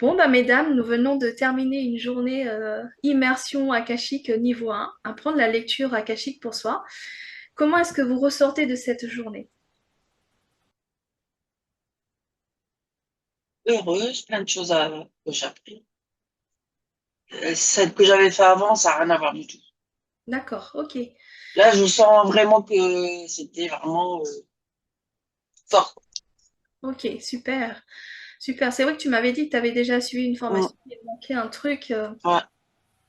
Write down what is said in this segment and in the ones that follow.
Bon, bah, mesdames, nous venons de terminer une journée immersion akashique niveau 1, apprendre la lecture akashique pour soi. Comment est-ce que vous ressortez de cette journée? Heureuse, plein de choses que j'ai appris. Celle que j'avais fait avant, ça n'a rien à voir du tout. D'accord, ok. Là, je sens vraiment que c'était vraiment fort. Ok, super. Super. C'est vrai que tu m'avais dit que tu avais déjà suivi une Mm, formation, il manquait un truc. ouais,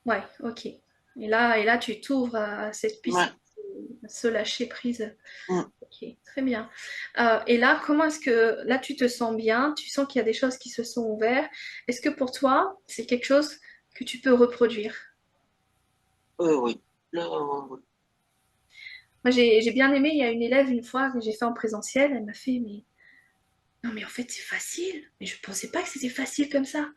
Ouais, ok. Et là, tu t'ouvres à cette puissance, ouais, se lâcher prise. mm. Ok, très bien. Et là, comment est-ce que là tu te sens bien? Tu sens qu'il y a des choses qui se sont ouvertes. Est-ce que pour toi, c'est quelque chose que tu peux reproduire? Oui. Là, Moi, j'ai bien aimé. Il y a une élève une fois que j'ai fait en présentiel. Elle m'a fait, mais non, mais en fait, c'est facile. Mais je pensais pas que c'était facile comme ça.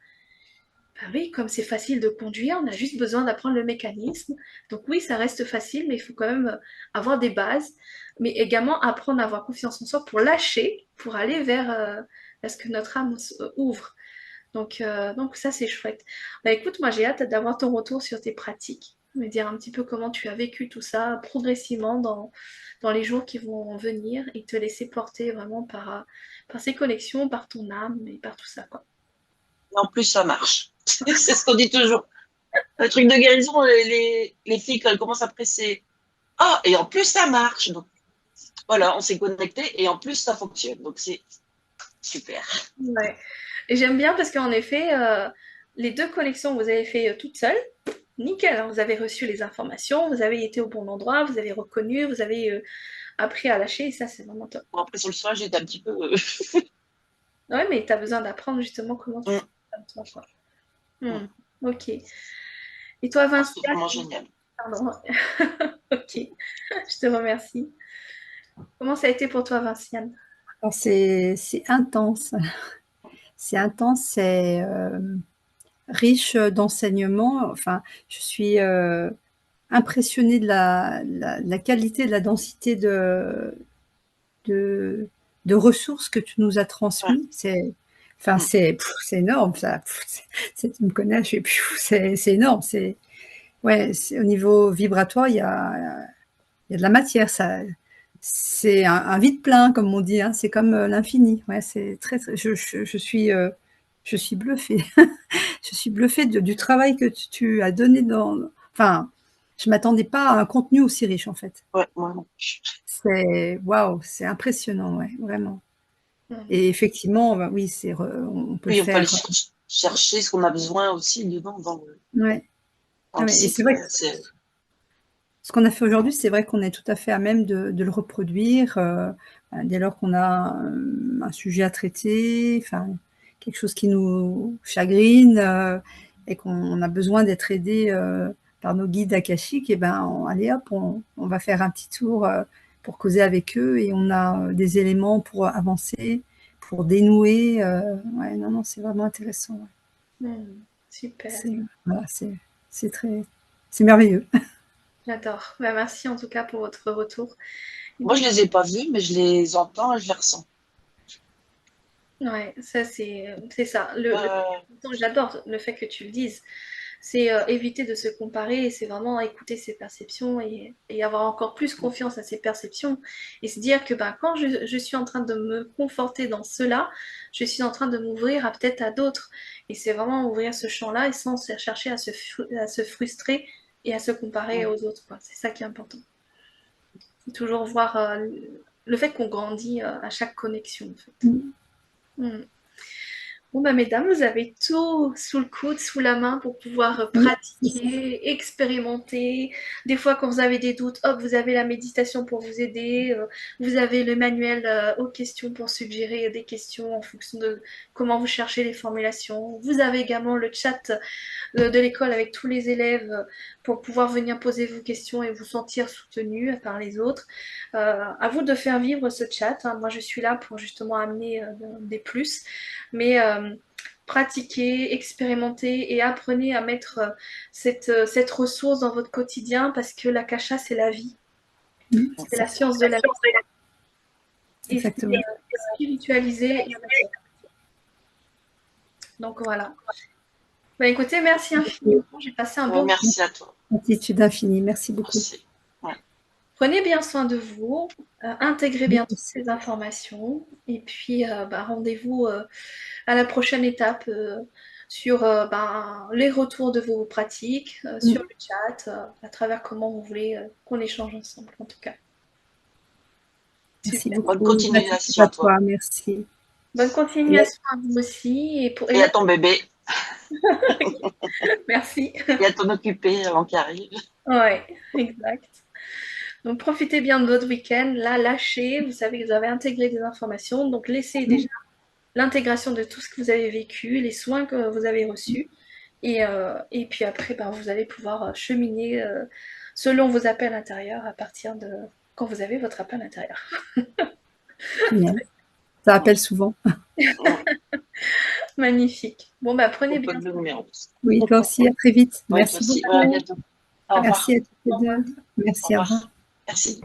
Ben oui, comme c'est facile de conduire, on a juste besoin d'apprendre le mécanisme. Donc oui, ça reste facile, mais il faut quand même avoir des bases, mais également apprendre à avoir confiance en soi pour lâcher, pour aller vers ce que notre âme ouvre. Donc ça, c'est chouette. Bah écoute, moi j'ai hâte d'avoir ton retour sur tes pratiques, me dire un petit peu comment tu as vécu tout ça progressivement dans les jours qui vont venir et te laisser porter vraiment par ces connexions, par ton âme et par tout ça, quoi. et en plus, ça marche. C'est ce qu'on dit toujours. Le truc de guérison, les filles, quand elles commencent à presser. Ah, et en plus, ça marche. Donc, voilà, on s'est connecté et en plus, ça fonctionne. Donc, c'est super. Ouais. Et j'aime bien parce qu'en effet, les deux collections que vous avez fait toutes seules, nickel, hein, vous avez reçu les informations, vous avez été au bon endroit, vous avez reconnu, vous avez appris à lâcher, et ça c'est vraiment top. Bon, après, sur le soir, j'étais un petit peu. Ouais, mais tu as besoin d'apprendre justement comment tu fais Mm, comme toi, quoi. mm. Hmm, ok. Et toi, Ah, c'est Vinciane, vraiment génial. pardon. Ok, je te remercie. Comment ça a été pour toi, Vinciane? Alors, c'est intense, c'est intense, c'est riche d'enseignements. Enfin, je suis impressionnée de la qualité, de la densité de, de ressources que tu nous as Ouais, transmises. Enfin, mm. c'est énorme, ça. Tu me connais, je suis, c'est énorme. Ouais, au niveau vibratoire, il y a de la matière, ça. C'est un vide plein, comme on dit, hein. C'est comme l'infini. Ouais, c'est je suis bluffée. Je suis bluffée du travail que tu as donné dans. Enfin, je m'attendais pas à un contenu aussi riche, en fait. Ouais, moi non. C'est waouh, c'est impressionnant, ouais, vraiment. Hmm. Et effectivement, bah oui, on peut le Oui, on peut aller faire. chercher ce qu'on a besoin aussi dedans Ouais, dans le ouais. Et c'est cycle. vrai que ce qu'on a fait aujourd'hui, c'est vrai qu'on est tout à fait à même de le reproduire dès lors qu'on a un sujet à traiter, enfin, quelque chose qui nous chagrine et qu'on a besoin d'être aidé par nos guides akashiques, et ben, allez hop, on va faire un petit tour pour causer avec eux et on a des éléments pour avancer, pour dénouer. Ouais, non, non, c'est vraiment intéressant. Ouais. Hmm. Super, C'est voilà, c'est très, c'est merveilleux. j'adore. Bah, merci en tout cas pour votre retour. Et Moi, je puis, les ai pas vus, mais je les entends et je les ressens. ouais, ça c'est ça. Euh, J'adore le fait que tu le dises. C'est éviter de se comparer et c'est vraiment écouter ses perceptions et avoir encore plus confiance à ses perceptions et se dire que ben, quand je suis en train de me conforter dans cela, je suis en train de m'ouvrir à peut-être à d'autres. Et c'est vraiment ouvrir ce champ-là et sans chercher à se frustrer et à se comparer aux autres, quoi. C'est ça qui est important. C'est toujours voir le fait qu'on grandit à chaque connexion, en fait. Mm. Bon, bah, mesdames, vous avez tout sous le coude, sous la main pour pouvoir Oui, c'est ça. pratiquer, expérimenter. Des fois, quand vous avez des doutes, hop, vous avez la méditation pour vous aider. Vous avez le manuel aux questions pour suggérer des questions en fonction de comment vous cherchez les formulations. Vous avez également le chat de l'école avec tous les élèves pour pouvoir venir poser vos questions et vous sentir soutenu par les autres. À vous de faire vivre ce chat, hein. Moi, je suis là pour justement amener des plus. Mais pratiquez, expérimentez et apprenez à mettre cette ressource dans votre quotidien parce que l'akasha, c'est la vie. C'est C'est ça, la science de la vie. Et c'est exactement. spiritualisé. Donc voilà. Bah, écoutez, merci infiniment. J'ai passé un bon moment. Merci à toi. Gratitude infinie. Merci beaucoup. Merci. Ouais. Prenez bien soin de vous, intégrez bien toutes ces informations et puis rendez-vous à la prochaine étape sur les retours de vos pratiques, sur le chat, à travers comment vous voulez qu'on échange ensemble en tout cas. Merci Super. beaucoup. Bonne continuation à toi. Merci. Bonne continuation à vous aussi. Et à ton bébé. Merci. Et à t'en occuper avant qu'il arrive. Ouais, exact. Donc profitez bien de votre week-end. Là, lâchez. Vous savez que vous avez intégré des informations. Donc laissez déjà l'intégration de tout ce que vous avez vécu, les soins que vous avez reçus. Et puis après, vous allez pouvoir cheminer selon vos appels intérieurs à partir de quand vous avez votre appel intérieur. Génial. Ça appelle souvent. Magnifique. Bon, prenez bien soin. Oui, toi aussi, à très vite. Ouais, Merci beaucoup. Ouais, à bientôt. Au revoir. Merci à toutes les deux. Merci, au revoir. Merci.